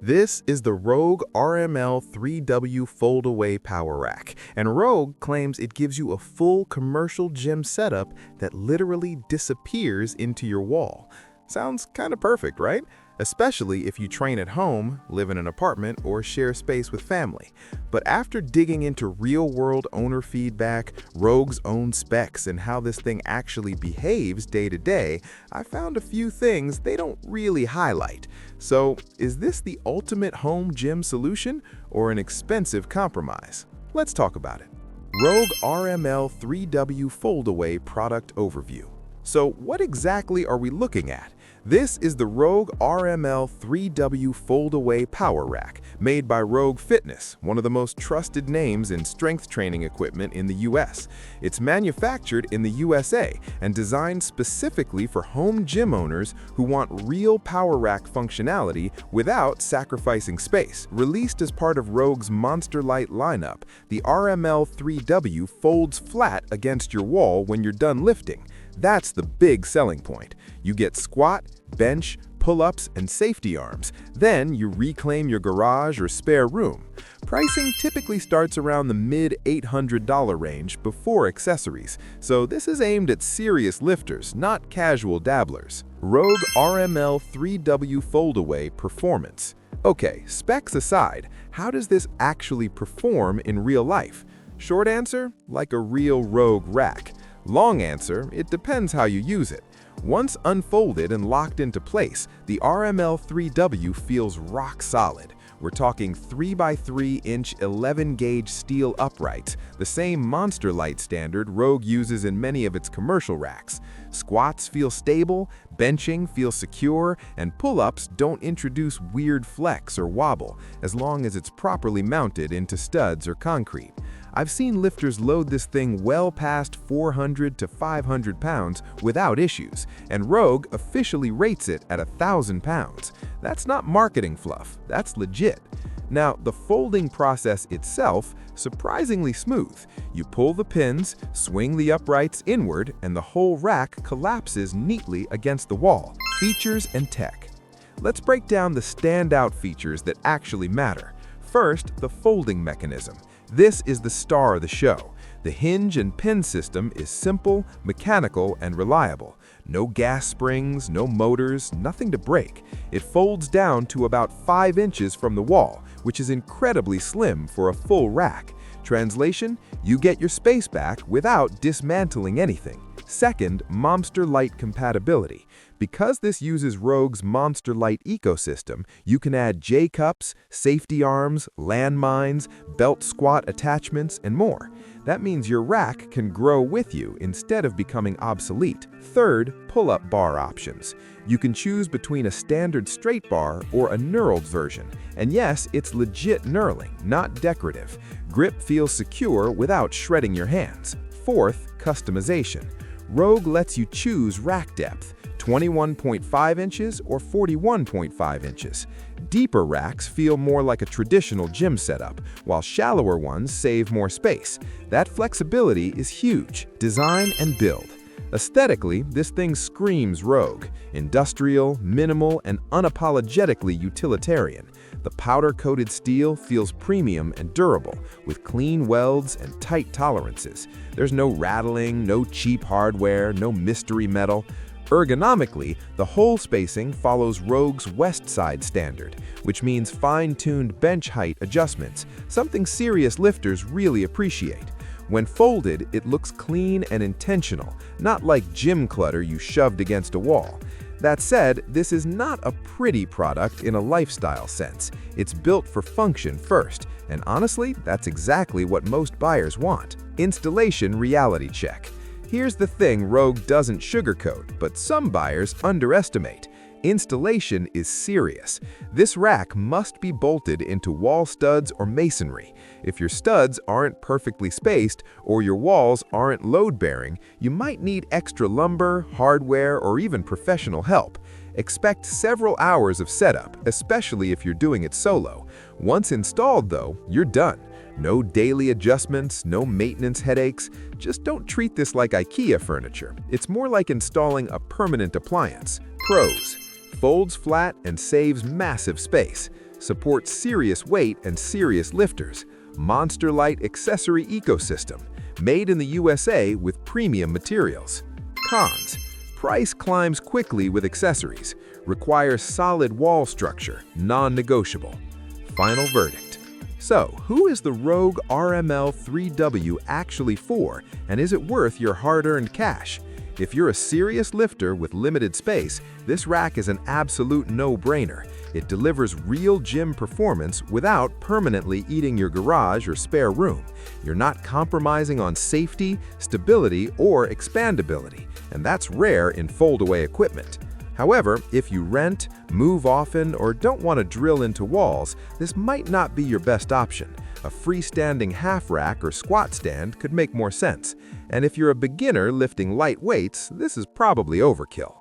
This is the Rogue RML-3W fold-away power rack, and Rogue claims it gives you a full commercial gym setup that literally disappears into your wall. Sounds kind of perfect, right? Especially if you train at home, live in an apartment, or share space with family. But after digging into real-world owner feedback, Rogue's own specs, and how this thing actually behaves day to day, I found a few things they don't really highlight. So, is this the ultimate home gym solution or an expensive compromise? Let's talk about it. Rogue RML-3W Fold-Away Product Overview. So, what exactly are we looking at? This is the Rogue RML-3W Fold-Away Power Rack, made by Rogue Fitness, one of the most trusted names in strength training equipment in the US. It's manufactured in the USA and designed specifically for home gym owners who want real power rack functionality without sacrificing space. Released as part of Rogue's Monster Lite lineup, the RML-3W folds flat against your wall when you're done lifting. That's the big selling point. You get squat, bench, pull-ups, and safety arms. Then you reclaim your garage or spare room. Pricing typically starts around the mid-$800 range before accessories, so this is aimed at serious lifters, not casual dabblers. Rogue RML-3W Fold-Away Performance. Okay, specs aside, how does this actually perform in real life? Short answer, like a real Rogue rack. Long answer, it depends how you use it. Once unfolded and locked into place, the RML-3W feels rock solid. We're talking 3x3-inch 11-gauge steel uprights, the same Monster Lite standard Rogue uses in many of its commercial racks. Squats feel stable, benching feels secure, and pull-ups don't introduce weird flex or wobble, as long as it's properly mounted into studs or concrete. I've seen lifters load this thing well past 400 to 500 pounds without issues, and Rogue officially rates it at 1,000 pounds. That's not marketing fluff, that's legit. Now, the folding process itself, surprisingly smooth. You pull the pins, swing the uprights inward, and the whole rack collapses neatly against the wall. Features and tech. Let's break down the standout features that actually matter. First, the folding mechanism. This is the star of the show. The hinge and pin system is simple, mechanical, and reliable. No gas springs, no motors, nothing to break. It folds down to about 5 inches from the wall, which is incredibly slim for a full rack. Translation, you get your space back without dismantling anything. Second, Monster Lite compatibility. Because this uses Rogue's Monster Lite ecosystem, you can add J-cups, safety arms, landmines, belt squat attachments, and more. That means your rack can grow with you instead of becoming obsolete. Third, pull-up bar options. You can choose between a standard straight bar or a knurled version. And yes, it's legit knurling, not decorative. Grip feels secure without shredding your hands. Fourth, customization. Rogue lets you choose rack depth, 21.5 inches or 41.5 inches. Deeper racks feel more like a traditional gym setup, while shallower ones save more space. That flexibility is huge. Design and build. Aesthetically, this thing screams Rogue. Industrial, minimal, and unapologetically utilitarian. The powder-coated steel feels premium and durable, with clean welds and tight tolerances. There's no rattling, no cheap hardware, no mystery metal. Ergonomically, the hole spacing follows Rogue's West Side standard, which means fine-tuned bench height adjustments, something serious lifters really appreciate. When folded, it looks clean and intentional, not like gym clutter you shoved against a wall. That said, this is not a pretty product in a lifestyle sense. It's built for function first, and honestly, that's exactly what most buyers want. Installation reality check. Here's the thing Rogue doesn't sugarcoat, but some buyers underestimate. Installation is serious. This rack must be bolted into wall studs or masonry. If your studs aren't perfectly spaced or your walls aren't load-bearing, you might need extra lumber, hardware, or even professional help. Expect several hours of setup, especially if you're doing it solo. Once installed, though, you're done. No daily adjustments, no maintenance headaches. Just don't treat this like IKEA furniture. It's more like installing a permanent appliance. Pros: folds flat and saves massive space. Supports serious weight and serious lifters. Monster Lite accessory ecosystem. Made in the USA with premium materials. Cons. Price climbs quickly with accessories. Requires solid wall structure, non-negotiable. Final verdict. So, who is the Rogue RML-3W actually for, and is it worth your hard-earned cash? If you're a serious lifter with limited space, this rack is an absolute no-brainer. It delivers real gym performance without permanently eating your garage or spare room. You're not compromising on safety, stability, or expandability, and that's rare in fold-away equipment. However, if you rent, move often, or don't want to drill into walls, this might not be your best option. A freestanding half rack or squat stand could make more sense. And if you're a beginner lifting light weights, this is probably overkill.